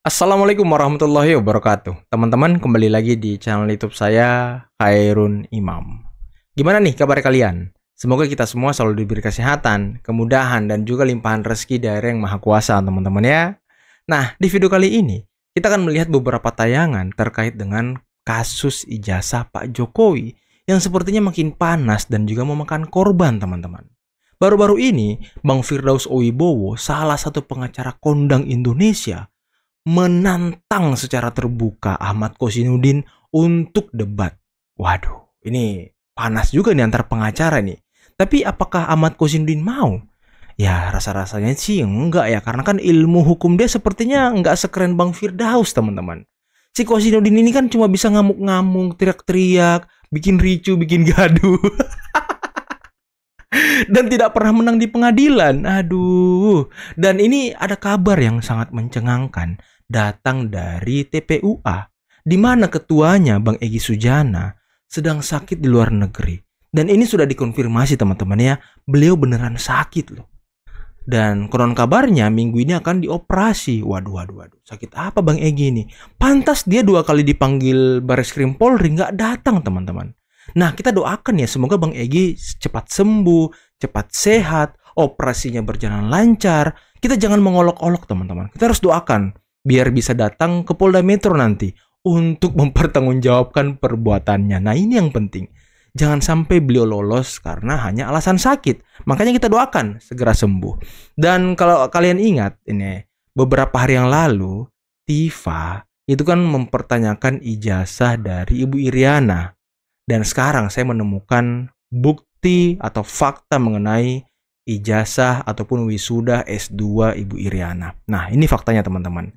Assalamualaikum warahmatullahi wabarakatuh. Teman-teman, kembali lagi di channel YouTube saya, Khairun Imam. Gimana nih kabar kalian? Semoga kita semua selalu diberi kesehatan, kemudahan, dan juga limpahan rezeki dari Yang Maha Kuasa, teman-teman ya. Nah, di video kali ini, kita akan melihat beberapa tayangan terkait dengan kasus ijazah Pak Jokowi yang sepertinya makin panas dan juga memakan korban, teman-teman. Baru-baru ini, Bang Firdaus Owibowo, salah satu pengacara kondang Indonesia, menantang secara terbuka Ahmad Kosinudin untuk debat. Waduh, ini panas juga nih antar pengacara nih. Tapi apakah Ahmad Kosinudin mau? Ya rasa-rasanya sih enggak ya, karena kan ilmu hukum dia sepertinya enggak sekeren Bang Firdaus, teman-teman. Si Kosinudin ini kan cuma bisa ngamuk-ngamuk, teriak-teriak, bikin ricu, bikin gaduh. Dan tidak pernah menang di pengadilan. Aduh. Dan ini ada kabar yang sangat mencengangkan datang dari TPUA, di mana ketuanya Bang Egy Sujana sedang sakit di luar negeri. Dan ini sudah dikonfirmasi teman-teman ya, beliau beneran sakit loh. Dan konon kabarnya minggu ini akan dioperasi. Waduh. Sakit apa Bang Egy ini? Pantas dia 2 kali dipanggil Bareskrim Polri nggak datang teman-teman. Nah, kita doakan ya semoga Bang Egy cepat sembuh, cepat sehat, operasinya berjalan lancar. Kita jangan mengolok-olok teman-teman. Kita harus doakan biar bisa datang ke Polda Metro nanti untuk mempertanggungjawabkan perbuatannya. Nah, ini yang penting. Jangan sampai beliau lolos karena hanya alasan sakit. Makanya kita doakan segera sembuh. Dan kalau kalian ingat ini beberapa hari yang lalu Tifa itu kan mempertanyakan ijazah dari Ibu Iriana. Dan sekarang saya menemukan bukti atau fakta mengenai ijazah ataupun wisuda S2 Ibu Iriana. Nah, ini faktanya teman-teman.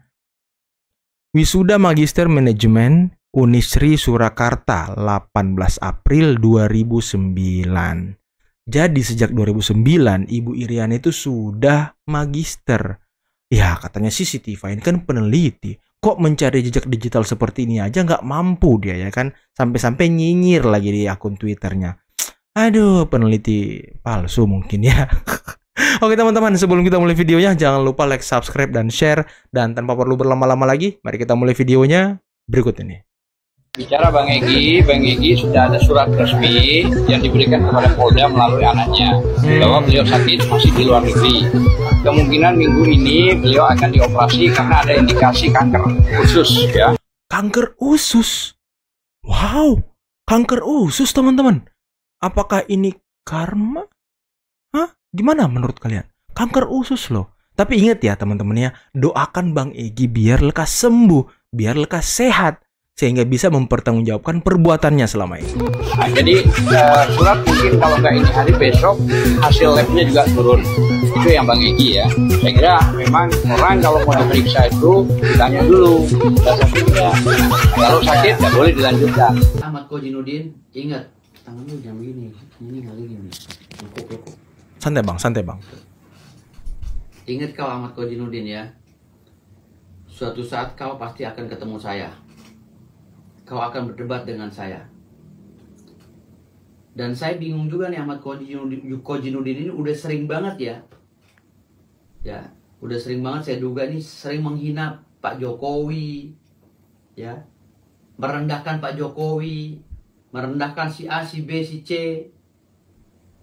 Wisuda Magister Manajemen Unisri Surakarta 18 April 2009. Jadi sejak 2009 Ibu Iriana itu sudah magister. Ya katanya sih si Tifa ini kan peneliti. Kok mencari jejak digital seperti ini aja nggak mampu dia ya kan. Sampai-sampai nyinyir lagi di akun Twitternya. Aduh peneliti palsu mungkin ya. Oke teman-teman, sebelum kita mulai videonya jangan lupa like, subscribe, dan share. Dan tanpa perlu berlama-lama lagi, mari kita mulai videonya berikut ini. Bicara Bang Egy sudah ada surat resmi yang diberikan kepada Polda melalui anaknya bahwa beliau sakit masih di luar negeri. Kemungkinan minggu ini beliau akan dioperasi karena ada indikasi kanker usus ya. Kanker usus? Wow, kanker usus teman-teman. Apakah ini karma? Hah? Gimana menurut kalian? Kanker usus loh. Tapi ingat ya teman-teman ya, doakan Bang Egy biar lekas sembuh, biar lekas sehat, sehingga bisa mempertanggungjawabkan perbuatannya selama ini. Nah, jadi surat mungkin kalau nggak ini hari besok hasil labnya juga turun. Itu yang Bang Egy ya. Saya kira memang orang kalau mau diperiksa itu ditanya dulu dasarnya. Kalau sakit nggak boleh dilanjutkan. Ahmad Kosinudin, ingat tangan lu jangan begini, ini kali gini, lekuk. Santai bang. Ingat kau Ahmad Kosinudin ya, suatu saat kau pasti akan ketemu saya. Kau akan berdebat dengan saya. Dan saya bingung juga nih Ahmad Kosinudin ini udah sering banget ya. Ya, udah sering banget saya duga nih sering menghina Pak Jokowi. Ya. Merendahkan Pak Jokowi, merendahkan si A, si B, si C.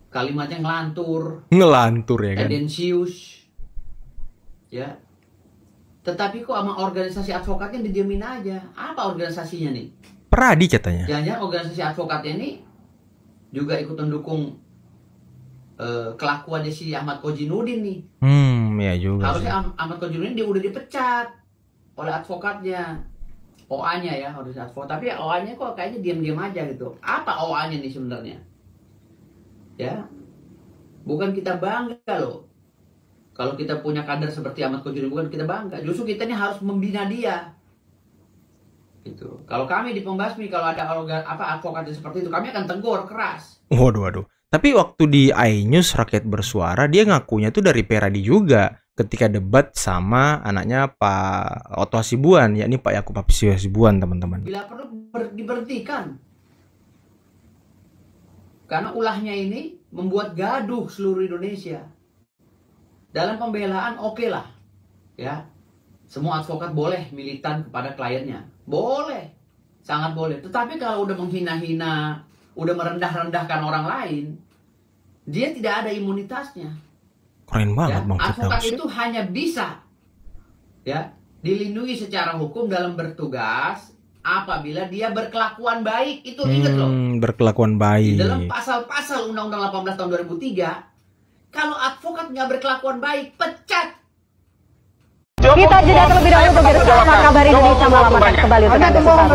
Kalimatnya ngelantur ya kan. tendensius ya. Tetapi kok sama organisasi advokatnya didiemin aja. Apa organisasinya nih? Peradi katanya. Jangan-jangan organisasi advokatnya ini juga ikut mendukung kelakuannya si Ahmad Kosinudin nih. Ya juga. Harusnya Ahmad Kosinudin dia udah dipecat oleh advokatnya, OA-nya ya, harusnya advokat. Tapi OA-nya kok kayaknya diam-diam aja gitu. Apa OA-nya nih sebenarnya? Ya, bukan kita bangga loh kalau kita punya kader seperti Ahmad Kosinudin, bukan kita bangga, justru kita ini harus membina dia gitu. Kalau kami di Pembasmi, kalau ada advokat seperti itu, kami akan tegur keras. Waduh. Tapi waktu di iNews Rakyat Bersuara, dia ngakunya tuh dari Peradi juga ketika debat sama anaknya Pak Otto Hasibuan, yakni Pak Yakub Hasibuan teman-teman. Bila perlu diberhentikan karena ulahnya ini membuat gaduh seluruh Indonesia. Dalam pembelaan oke lah, ya. Semua advokat boleh militan kepada kliennya. Boleh. Sangat boleh. Tetapi kalau udah menghina-hina, udah merendah-rendahkan orang lain, dia tidak ada imunitasnya. Keren banget Ya, Bang advokat Firdaus. itu hanya bisa ya dilindungi secara hukum dalam bertugas apabila dia berkelakuan baik. Itu ingat loh. Berkelakuan Di baik. dalam pasal-pasal Undang-Undang 18 tahun 2003, kalau advokat nggak berkelakuan baik, pecat. Kita jeda terlebih dahulu pemirsa. Kabar Indonesia Malam akan kembali untuk Anda sesaat.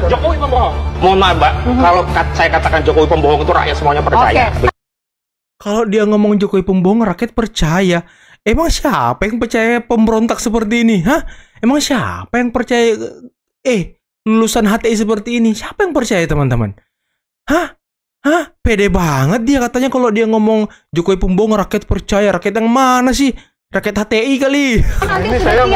Jokowi pembohong. Mohon maaf, Mbak. Kalau saya katakan Jokowi pembohong itu rakyat semuanya percaya. Kalau dia ngomong Jokowi pembohong, rakyat percaya. Emang siapa yang percaya pemberontak seperti ini? Hah? Emang siapa yang percaya lulusan HTI seperti ini? Siapa yang percaya, teman-teman? Hah? Pede banget dia katanya kalau dia ngomong Jokowi pembohong, rakyat percaya. Rakyat yang mana sih? Rakyat HTI kali. Nanti sudah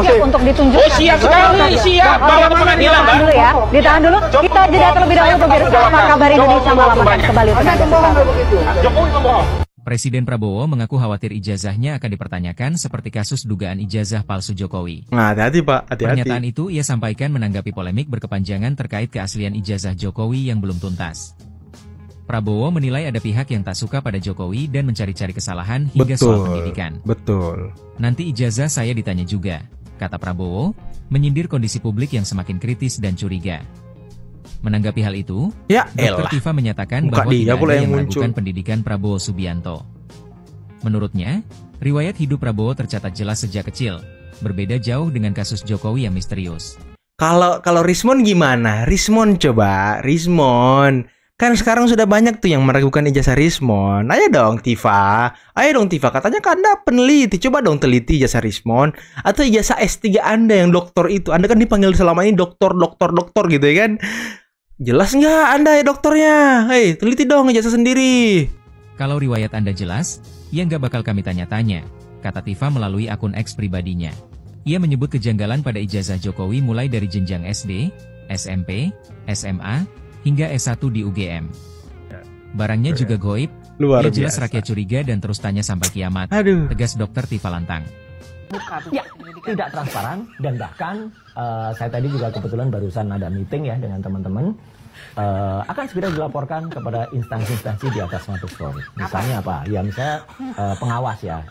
siap untuk ditunjukkan. Oh, siap sekali, siap. Bawa ke pengadilan, Mbak. Dulu ya. Ditahan dulu. Kita jeda terlebih dahulu pemirsa. Kabar Indonesia Malam akan kembali untuk Anda sesaat. Jokowi pembohong. Presiden Prabowo mengaku khawatir ijazahnya akan dipertanyakan seperti kasus dugaan ijazah palsu Jokowi. Nah, hati-hati Pak, hati-hati. Pernyataan itu ia sampaikan menanggapi polemik berkepanjangan terkait keaslian ijazah Jokowi yang belum tuntas. Prabowo menilai ada pihak yang tak suka pada Jokowi dan mencari-cari kesalahan hingga soal pendidikan. Betul. Nanti ijazah saya ditanya juga, kata Prabowo, menyindir kondisi publik yang semakin kritis dan curiga. Menanggapi hal itu, Ya Dr. elah. Tifa menyatakan Muka bahwa dia tidak pula ada yang yang muncul. meragukan pendidikan Prabowo Subianto. Menurutnya, riwayat hidup Prabowo tercatat jelas sejak kecil, berbeda jauh dengan kasus Jokowi yang misterius. Kalau Rismon gimana? Rismon coba, Rismon. Kan sekarang sudah banyak tuh yang meragukan ijazah Rismon. Ayo dong Tifa. Katanya kan Anda peneliti. Coba dong teliti ijazah Rismon. Atau ijazah S3 Anda yang doktor itu. Anda kan dipanggil selama ini doktor gitu ya kan. Jelas nggak Anda ya doktornya? Hei, teliti dong ijazah sendiri. Kalau riwayat Anda jelas, ya nggak bakal kami tanya-tanya, kata Tifa melalui akun X pribadinya. Ia menyebut kejanggalan pada ijazah Jokowi mulai dari jenjang SD, SMP, SMA, hingga S1 di UGM. Barangnya juga goib, Luar ya jelas biasa. rakyat curiga dan terus tanya sampai kiamat, Aduh. tegas Dr. Tifa Lantang. Ya, tidak transparan dan bahkan saya tadi juga kebetulan barusan ada meeting ya dengan teman-teman. Akan segera dilaporkan kepada instansi-instansi di atas Mabes Polri. Misalnya apa? Ya misalnya pengawas ya,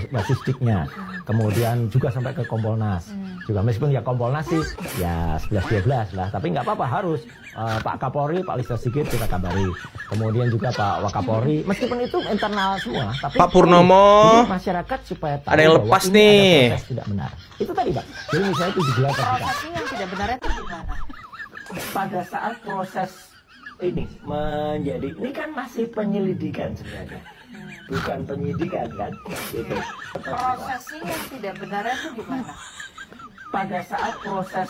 logistiknya. Kemudian juga sampai ke Kompolnas. Juga meskipun ya Kompolnas sih ya 11-12 lah. Tapi nggak apa-apa harus Pak Kapolri, Pak Listio Sigit kita kabari. Kemudian juga Pak Wakapolri. Meskipun itu internal semua. Tapi Pak Purnomo. jadi masyarakat supaya tahu Ada yang bahwa lepas ini nih. ada proses tidak benar. Itu tadi Pak. Jadi misalnya 17 Prosesnya yang tidak benar itu gimana? pada saat proses ini menjadi ini kan masih penyelidikan sebenarnya bukan penyidikan kan gitu. Prosesnya yang tidak benar itu gimana? Pada saat proses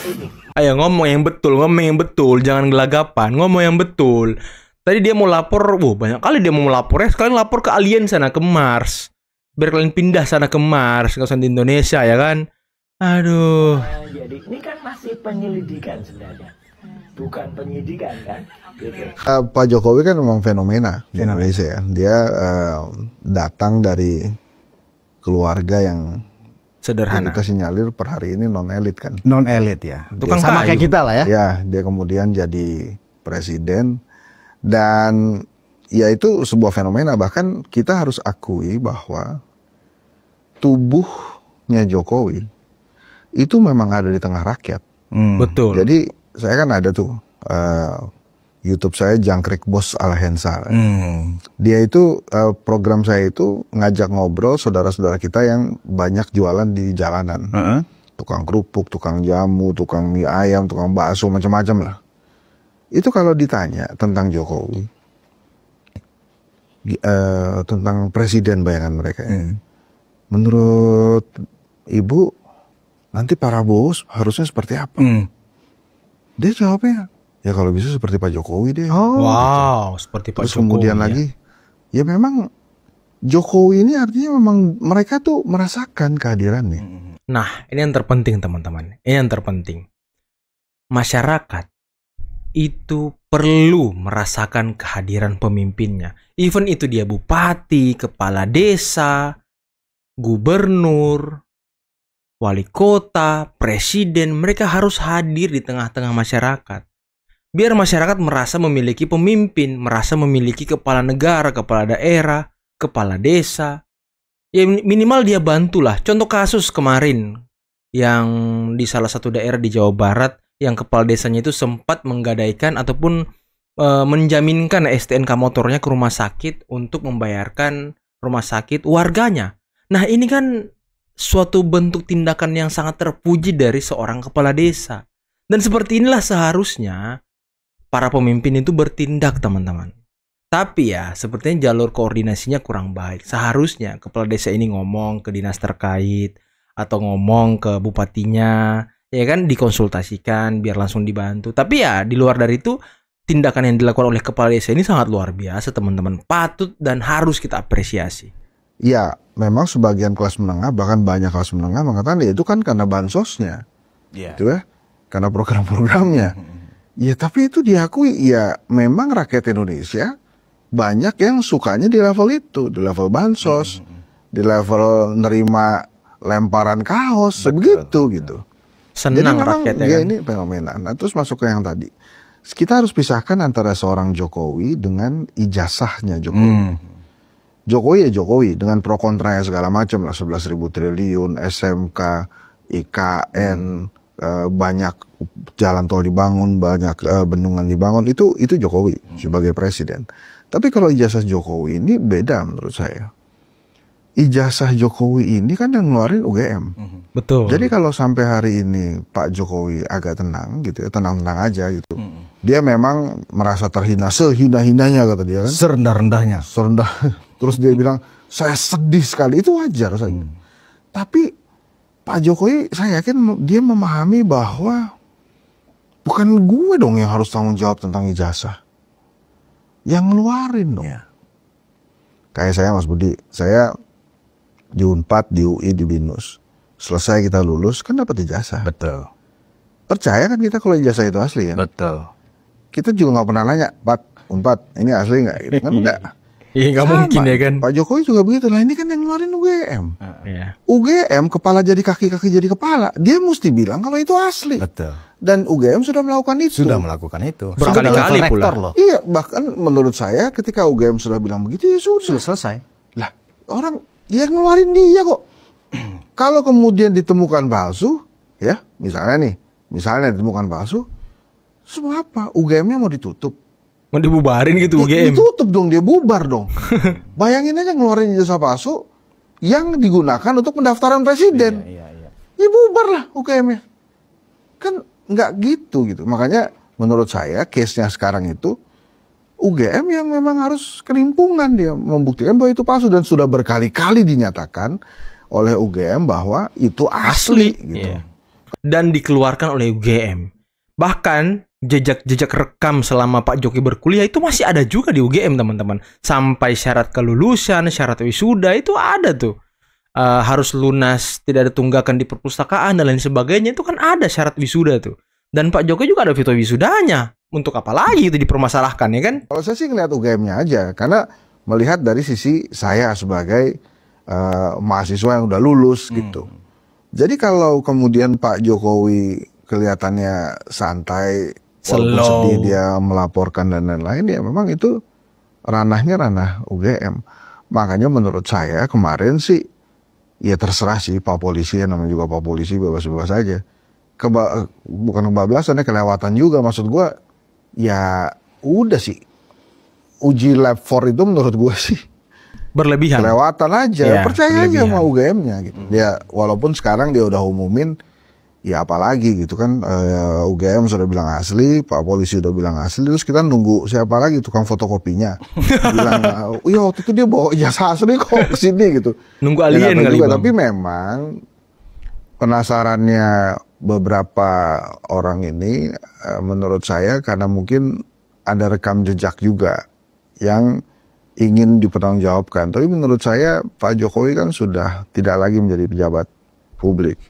ini Ayo ngomong yang betul, jangan gelagapan, ngomong yang betul. Tadi dia mau lapor, banyak kali dia mau lapor ya, sekalian lapor ke alien sana, ke Mars. Biar kalian pindah sana ke Mars, nggak usah di Indonesia ya kan. Aduh. menjadi ini kan masih penyelidikan sebenarnya bukan penyidikan kan gitu. Pak Jokowi kan memang fenomena di Indonesia ya. Dia datang dari keluarga yang Sederhana. kita sinyalir per hari ini non elit kan. Non elit ya. Tukang Sama kayu. kayak kita lah ya. Ya, dia kemudian jadi presiden dan ya itu sebuah fenomena. Bahkan kita harus akui bahwa tubuhnya Jokowi itu memang ada di tengah rakyat. Betul. Jadi saya kan ada tuh YouTube saya Jangkrik Bos Alhensa. Dia itu program saya itu ngajak ngobrol saudara-saudara kita yang banyak jualan di jalanan. Tukang kerupuk, tukang jamu, tukang mie ayam, tukang bakso, macam-macam lah. Itu kalau ditanya tentang Jokowi, tentang presiden bayangan mereka. Menurut Ibu, nanti Pak Prabowo harusnya seperti apa? Dia jawabnya, ya kalau bisa seperti Pak Jokowi deh. Wow, seperti Pak Terus Jokowi. kemudian ya. lagi, ya memang Jokowi ini artinya memang mereka tuh merasakan kehadirannya. Nah, ini yang terpenting teman-teman. Ini yang terpenting. Masyarakat itu perlu merasakan kehadiran pemimpinnya. Even itu dia bupati, kepala desa, gubernur, wali kota, presiden, mereka harus hadir di tengah-tengah masyarakat. Biar masyarakat merasa memiliki pemimpin, merasa memiliki kepala negara, kepala daerah, kepala desa. Ya minimal dia bantulah. Contoh kasus kemarin yang di salah satu daerah di Jawa Barat yang kepala desanya itu sempat menggadaikan ataupun menjaminkan STNK motornya ke rumah sakit untuk membayarkan rumah sakit warganya. Nah, ini kan suatu bentuk tindakan yang sangat terpuji dari seorang kepala desa. Dan seperti inilah seharusnya para pemimpin itu bertindak, teman-teman. Tapi ya, sepertinya jalur koordinasinya kurang baik. Seharusnya kepala desa ini ngomong ke dinas terkait atau ngomong ke bupatinya, ya kan, dikonsultasikan biar langsung dibantu. Tapi ya, di luar dari itu, tindakan yang dilakukan oleh kepala desa ini sangat luar biasa, teman-teman. Patut dan harus kita apresiasi. Ya, memang sebagian kelas menengah, bahkan banyak kelas menengah mengatakan ya itu kan karena bansosnya, gitu ya, karena program-programnya. Ya, tapi itu diakui, ya memang rakyat Indonesia banyak yang sukanya di level itu, di level bansos, di level nerima lemparan kaos, begitu gitu. Senang rakyatnya ya, kan? Ini fenomena. Nah, terus masuk ke yang tadi. Kita harus pisahkan antara seorang Jokowi dengan ijazahnya Jokowi. Jokowi ya Jokowi dengan pro kontra segala macam lah, 11.000 triliun, SMK, IKN, banyak jalan tol dibangun, banyak bendungan dibangun, itu Jokowi sebagai presiden. Tapi kalau ijazah Jokowi ini beda menurut saya. Ijazah Jokowi ini kan yang ngeluarin UGM. Betul. Jadi kalau sampai hari ini Pak Jokowi agak tenang gitu ya, tenang-tenang aja gitu. Dia memang merasa terhina, sehina-hinanya kata dia kan. Serendah-rendahnya. Serendah. Terus dia bilang, saya sedih sekali, itu wajar saja. Tapi Pak Jokowi, saya yakin dia memahami bahwa bukan gue dong yang harus tanggung jawab tentang ijazah. Yang ngeluarin dong. Kayak saya Mas Budi, saya di Unpad, di UI, di BINUS. Selesai kita lulus, kan dapat ijazah. Betul. Percaya kan kita kalau ijazah itu asli kan? Betul. Kita juga nggak pernah nanya, Pak, Unpad, ini asli nggak? Gitu kan enggak. Iya, nggak mungkin ya kan. Pak Jokowi juga begitu. Nah, ini kan yang ngeluarin UGM. Iya. UGM kepala jadi kaki, kaki jadi kepala. Dia mesti bilang kalau itu asli. Betul. Dan UGM sudah melakukan itu. Sudah melakukan itu. Berkali-kali pula. Loh. Iya, bahkan menurut saya ketika UGM sudah bilang begitu ya sudah selesai. Lah, orang dia ngeluarin dia kok. Kalau kemudian ditemukan palsu, ya, misalnya ditemukan palsu, semua apa? UGM-nya mau ditutup. Mau dibubarin gitu UGM. Ditutup dong, dia bubar dong. Bayangin aja ngeluarin ijazah palsu yang digunakan untuk pendaftaran presiden. Ya bubar lah UGM-nya. Kan nggak gitu. Makanya menurut saya case-nya sekarang itu UGM yang memang harus kelimpungan, dia membuktikan bahwa itu palsu dan sudah berkali-kali dinyatakan oleh UGM bahwa itu asli gitu. Dan dikeluarkan oleh UGM. Bahkan jejak rekam selama Pak Jokowi berkuliah itu masih ada juga di UGM, teman-teman. Sampai syarat kelulusan, syarat wisuda itu ada tuh. Harus lunas, tidak ada tunggakan di perpustakaan dan lain sebagainya, itu kan ada syarat wisuda tuh. Dan Pak Jokowi juga ada foto wisudanya. Untuk apa lagi itu dipermasalahkan, ya kan? Kalau saya sih ngeliat UGM-nya aja, karena melihat dari sisi saya sebagai mahasiswa yang udah lulus gitu. Jadi kalau kemudian Pak Jokowi kelihatannya santai, walaupun sedih dia melaporkan dan lain-lain, ya memang itu ranahnya ranah UGM. Makanya menurut saya kemarin sih, ya terserah sih Pak Polisi, yang namanya juga Pak Polisi, bebas-bebas aja. Bukan kebablasan, kelewatan juga. Maksud gue, ya udah sih, uji lab 4 itu menurut gue sih berlebihan, kelewatan aja. Ya, percaya aja sama UGM-nya gitu. Ya walaupun sekarang dia udah umumin, ya apalagi gitu kan, UGM sudah bilang asli, Pak Polisi udah bilang asli, terus kita nunggu siapa lagi tukang fotokopinya bilang, iya waktu itu dia bawa ijazah asli kok kesini gitu. Nunggu alien kali juga, tapi memang penasarannya beberapa orang ini, menurut saya karena mungkin ada rekam jejak juga yang ingin dipertanggungjawabkan. Tapi menurut saya Pak Jokowi kan sudah tidak lagi menjadi pejabat publik.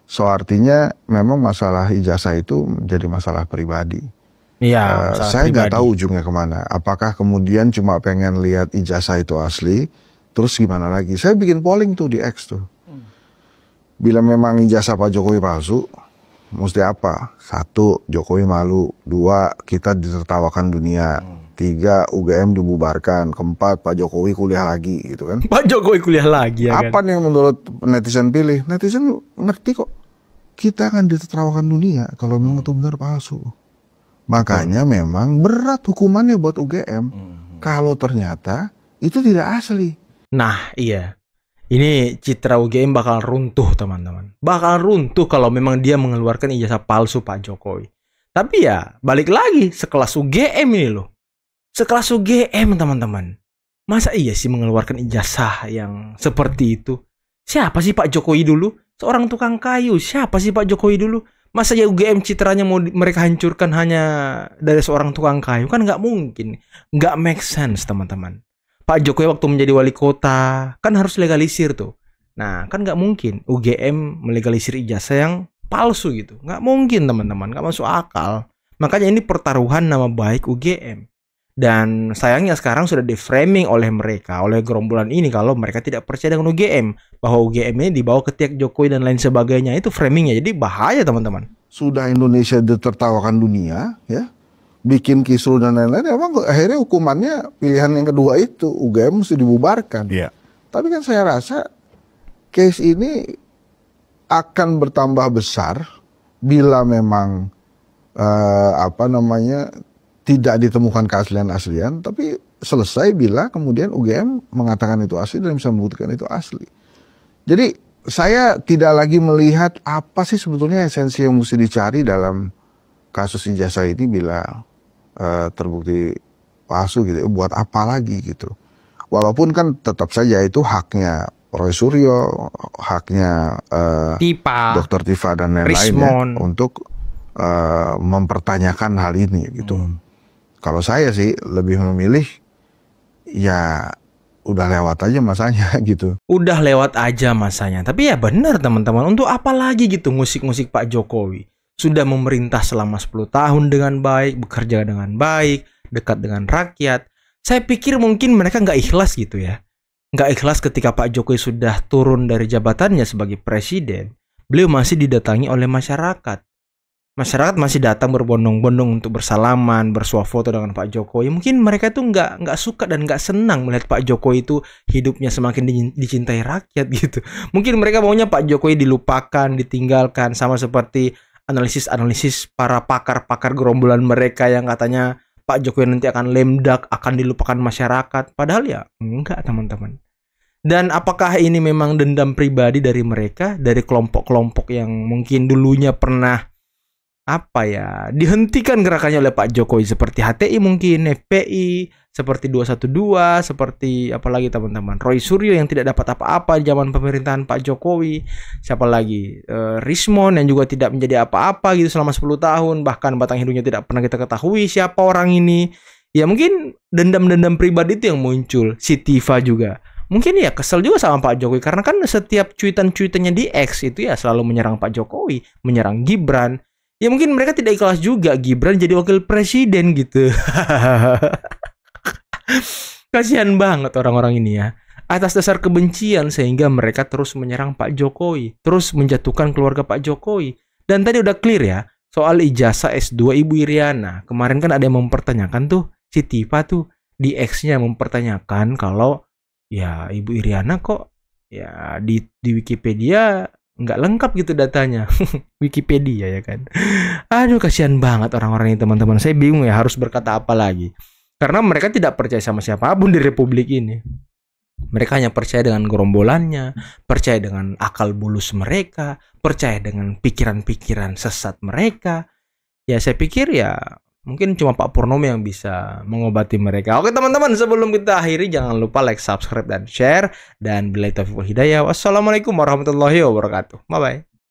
So artinya memang masalah ijazah itu menjadi masalah pribadi. Iya. Saya nggak tahu ujungnya kemana. Apakah kemudian cuma pengen lihat ijazah itu asli, terus gimana lagi? Saya bikin polling tuh di X tuh. Bila memang ijazah Pak Jokowi palsu, mesti apa? 1, Jokowi malu. 2, kita ditertawakan dunia. 3, UGM dibubarkan. 4, Pak Jokowi kuliah lagi gitu kan. Pak Jokowi kuliah lagi ya Apa kan? yang menurut netizen pilih? Netizen ngerti kok. Kita akan ditertawakan dunia kalau memang itu benar palsu. Makanya memang berat hukumannya buat UGM. Kalau ternyata itu tidak asli. Nah, iya. Ini citra UGM bakal runtuh, teman-teman. Bakal runtuh kalau memang dia mengeluarkan ijazah palsu Pak Jokowi. Tapi ya, balik lagi, sekelas UGM ini loh. Sekelas UGM, teman-teman. Masa iya sih mengeluarkan ijazah yang seperti itu? Siapa sih Pak Jokowi dulu? Seorang tukang kayu. Siapa sih Pak Jokowi dulu? Masa ya UGM citranya mau mereka hancurkan hanya dari seorang tukang kayu? Kan nggak mungkin. Nggak make sense, teman-teman. Pak Jokowi waktu menjadi wali kota kan harus legalisir tuh. Nah kan nggak mungkin UGM melegalisir ijazah yang palsu gitu. Nggak mungkin, teman-teman, nggak masuk akal. Makanya ini pertaruhan nama baik UGM. Dan sayangnya sekarang sudah di-framing oleh mereka, oleh gerombolan ini, kalau mereka tidak percaya dengan UGM, bahwa UGM ini dibawa ke tiak Jokowi dan lain sebagainya. Itu framingnya, jadi bahaya, teman-teman. Sudah Indonesia ditertawakan dunia, ya, bikin kisruh dan lain-lain, emang akhirnya hukumannya pilihan yang kedua itu, UGM mesti dibubarkan. Iya. Tapi kan saya rasa case ini akan bertambah besar bila memang tidak ditemukan keaslian-aslian, tapi selesai bila kemudian UGM mengatakan itu asli dan bisa membuktikan itu asli. Jadi saya tidak lagi melihat apa sih sebetulnya esensi yang mesti dicari dalam kasus ijazah ini bila terbukti palsu gitu. Buat apa lagi gitu. Walaupun kan tetap saja itu haknya Roy Suryo, haknya Dr. Tifa dan lain-lain untuk mempertanyakan hal ini gitu. Kalau saya sih lebih memilih ya udah lewat aja masanya gitu. Udah lewat aja masanya. Tapi ya benar, teman-teman, untuk apa lagi gitu musik-musik Pak Jokowi? Sudah memerintah selama 10 tahun dengan baik, bekerja dengan baik, dekat dengan rakyat. Saya pikir mungkin mereka nggak ikhlas gitu ya. Nggak ikhlas ketika Pak Jokowi sudah turun dari jabatannya sebagai presiden. Beliau masih didatangi oleh masyarakat. Masyarakat masih datang berbondong-bondong untuk bersalaman, bersuah foto dengan Pak Jokowi. Mungkin mereka tuh nggak suka dan nggak senang melihat Pak Jokowi itu hidupnya semakin dicintai rakyat gitu. Mungkin mereka maunya Pak Jokowi dilupakan, ditinggalkan, sama seperti analisis-analisis para pakar-pakar gerombolan mereka yang katanya Pak Jokowi nanti akan lemdak, akan dilupakan masyarakat. Padahal ya enggak, teman-teman. Dan apakah ini memang dendam pribadi dari mereka, dari kelompok-kelompok yang mungkin dulunya pernah dihentikan gerakannya oleh Pak Jokowi, seperti HTI mungkin, FPI, seperti 212, seperti apalagi, teman-teman, Roy Suryo yang tidak dapat apa-apa di zaman pemerintahan Pak Jokowi, siapa lagi, Rismon yang juga tidak menjadi apa-apa gitu selama 10 tahun, bahkan batang hidungnya tidak pernah kita ketahui siapa orang ini. Ya mungkin dendam-dendam pribadi itu yang muncul. Si Tifa juga mungkin ya kesel juga sama Pak Jokowi, karena kan setiap cuitan-cuitannya di X itu ya selalu menyerang Pak Jokowi, menyerang Gibran. Ya mungkin mereka tidak ikhlas juga Gibran jadi wakil presiden gitu. Kasihan banget orang-orang ini ya. Atas dasar kebencian sehingga mereka terus menyerang Pak Jokowi, terus menjatuhkan keluarga Pak Jokowi. Dan tadi udah clear ya soal ijazah S2 Ibu Iriana. Kemarin kan ada yang mempertanyakan tuh, si Tifa tuh di X-nya mempertanyakan kalau ya Ibu Iriana kok ya di Wikipedia nggak lengkap gitu datanya. Wikipedia ya kan. Aduh, kasihan banget orang-orang ini, teman-teman. Saya bingung ya harus berkata apa lagi. Karena mereka tidak percaya sama siapapun di republik ini. Mereka hanya percaya dengan gerombolannya, percaya dengan akal bulus mereka, percaya dengan pikiran-pikiran sesat mereka. Ya saya pikir ya mungkin cuma Pak Purnomo yang bisa mengobati mereka. Oke teman-teman, sebelum kita akhiri jangan lupa like, subscribe, dan share. Dan billahi taufiq wal hidayah. Wassalamualaikum warahmatullahi wabarakatuh. Bye-bye.